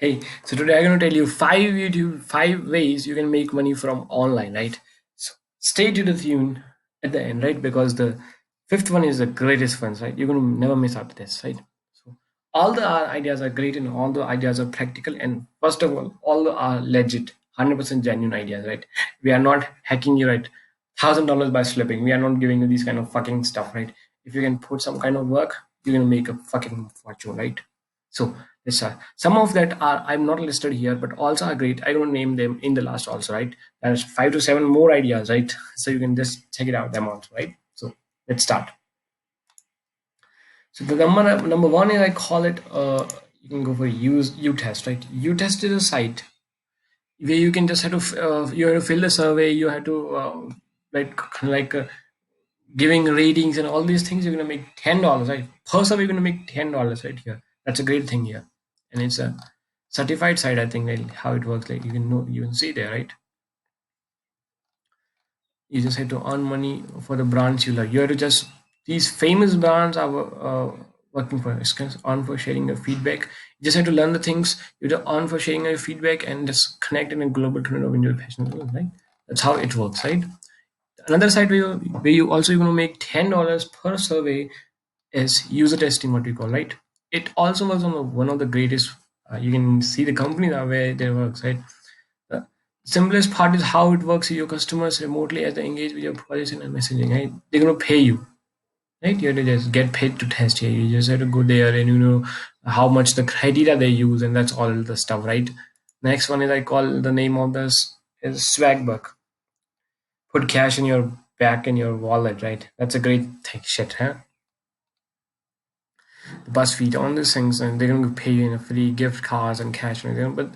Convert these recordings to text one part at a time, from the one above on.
Hey, so today I'm going to tell you five ways you can make money from online, right? So stay to the tune at the end, right? Because the fifth one is the greatest ones, right? You're going to never miss out this, right? So all the ideas are great and all the ideas are practical. And first of all the are legit, 100% genuine ideas, right? We are not hacking you, right? $1,000 by slipping. We are not giving you these kind of fucking stuff, right? If you can put some kind of work, you're going to make a fucking fortune, right? So yes, sir. Some of that are I'm not listed here, but also are great. I don't name them in the last also, right? There's 5 to 7 more ideas, right? So you can just check it out them also, right? So let's start. So the number one is I call it you can go for use U test, right? U test is a site where you can just have to you have to fill the survey, you have to like giving ratings and all these things. You're gonna make $10, right? Per survey, you're gonna make $10 right here. That's a great thing here, and it's a certified site. I think like how it works. Like you can see there, right? You just have to earn money for the brands you love. You have to just these famous brands are working for us. On for sharing your feedback. You just have to learn the things. You have to earn for sharing your feedback and just connect in a global trend of Indian fashion, right? That's how it works, right? Another site where you also you're going to make $10 per survey is user testing, what we call, right? It also was one of the greatest. You can see the company that way they works, right? The simplest part is how it works with your customers remotely as they engage with your projects and messaging, right? They're going to pay you, right? You have to just get paid to test here. You just have to go there and you know how much the criteria they use, and that's all the stuff, right? Next one is I call the name of this is Swagbuck. Put cash in your back in your wallet, right? That's a great thing, shit, huh? The BuzzFeed on these things, and they're going to pay you in a free gift cards and cash and everything. But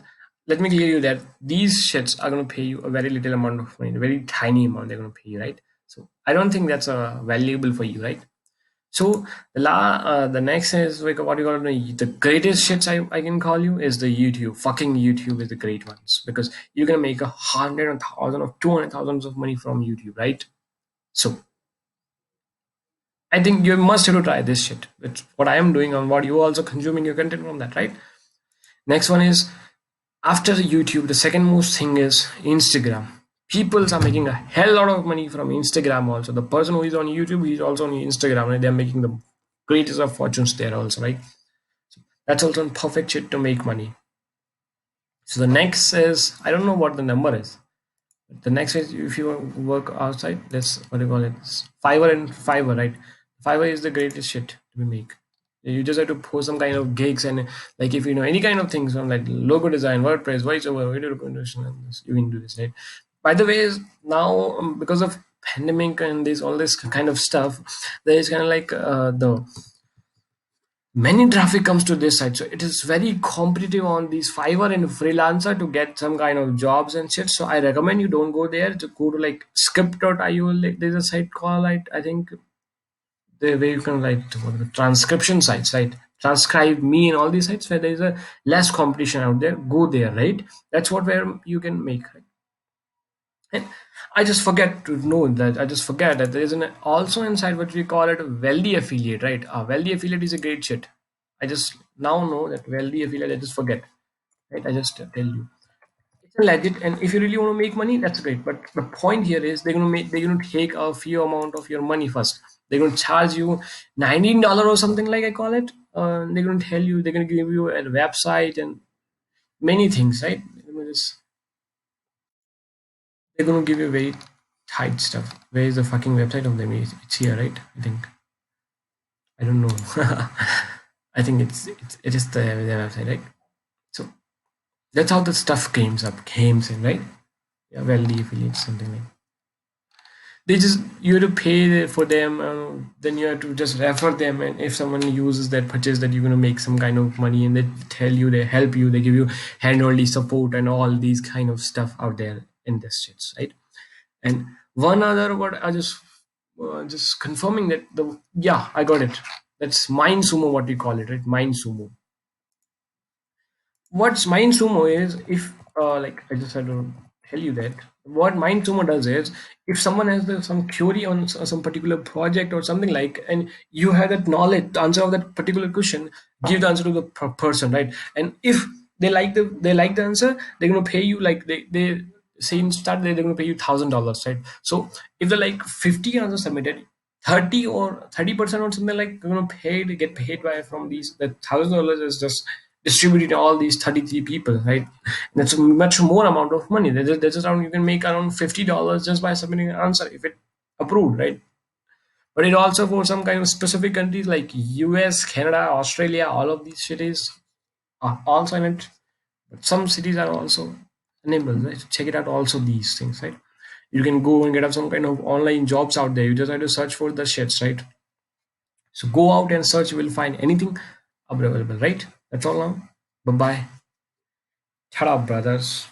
let me clear you that these shits are going to pay you a very little amount of money, a very tiny amount they're going to pay you, right? So I don't think that's valuable for you, right? So the next is like what you got to know. The greatest shits I can call you is the YouTube. Fucking YouTube is the great ones because you're gonna make 100,000 or 200,000 of money from YouTube, right? So I think you must have to try this shit. It's what I am doing and what you also consuming your content from that, right? Next one is after YouTube, the second most thing is Instagram. People are making a hell lot of money from Instagram also. The person who is on YouTube, he's also on Instagram and they're making the greatest of fortunes there also, right? That's also a perfect shit to make money. So the next is I don't know what the number is. The next is if you work outside, that's what do you call it? It's Fiverr, right? Fiverr is the greatest shit to be make. You just have to post some kind of gigs and like if you know any kind of things from like logo design, WordPress, voiceover, video recognition, and you can do this, right? By the way, is now because of pandemic and this all this kind of stuff, there is kind of like the many traffic comes to this site, so it is very competitive on these Fiverr and freelancer to get some kind of jobs and shit. So I recommend you don't go there, to go to like script.io. Like there's a site called I think the way you can like what are the transcription sites, right? Transcribe me and all these sites where there's a less competition out there. Go there, right? That's what where you can make, right? And I just forget to know that I just forget that there is an also inside what we call it a wealthy affiliate, right? A wealthy affiliate is a great shit. I just now know that wealthy affiliate. I just forget, right? I just tell you it's a legit, and if you really want to make money, that's great. But the point here is they're gonna take a few amount of your money first. They're gonna charge you $19 or something like I call it. They're gonna tell you they're gonna give you a website and many things, right? They're gonna give you very tight stuff. Where is the fucking website of them? It's here, right? I think I don't know. I think it is the website, right? So that's how the stuff comes in, right? Yeah, well, the affiliates, something like they just you have to pay for them, then you have to just refer them, and if someone uses that purchase, that you're gonna make some kind of money, and they tell you, they help you, they give you hand-only support and all these kind of stuff out there in this shits, right? And one other what I just confirming that the yeah I got it. That's Mind Sumo, what we call it, right? Mind Sumo. What's Mind Sumo is if like I just had to tell you that what Mind Sumo does is if someone has some query on some particular project or something like, and you have that knowledge, the answer of that particular question, give the answer to the person, right? And if they like the answer, they're gonna pay you like they say in start they're gonna pay you $1,000, right? So if they're like 50 answers submitted, 30 or 30% or something like you're gonna pay to get paid by from these, that $1,000 is just distributed to all these 33 people, right? That's a much more amount of money. There's around, you can make around $50 just by submitting an answer if it approved, right? But it also for some kind of specific countries like US, Canada, Australia, all of these cities are also in it. But some cities are also enabled, right? Check it out also these things, right? You can go and get up some kind of online jobs out there. You just have to search for the shits, right? So go out and search, you will find anything available, right? That's all now. Bye bye. Shut up, brothers.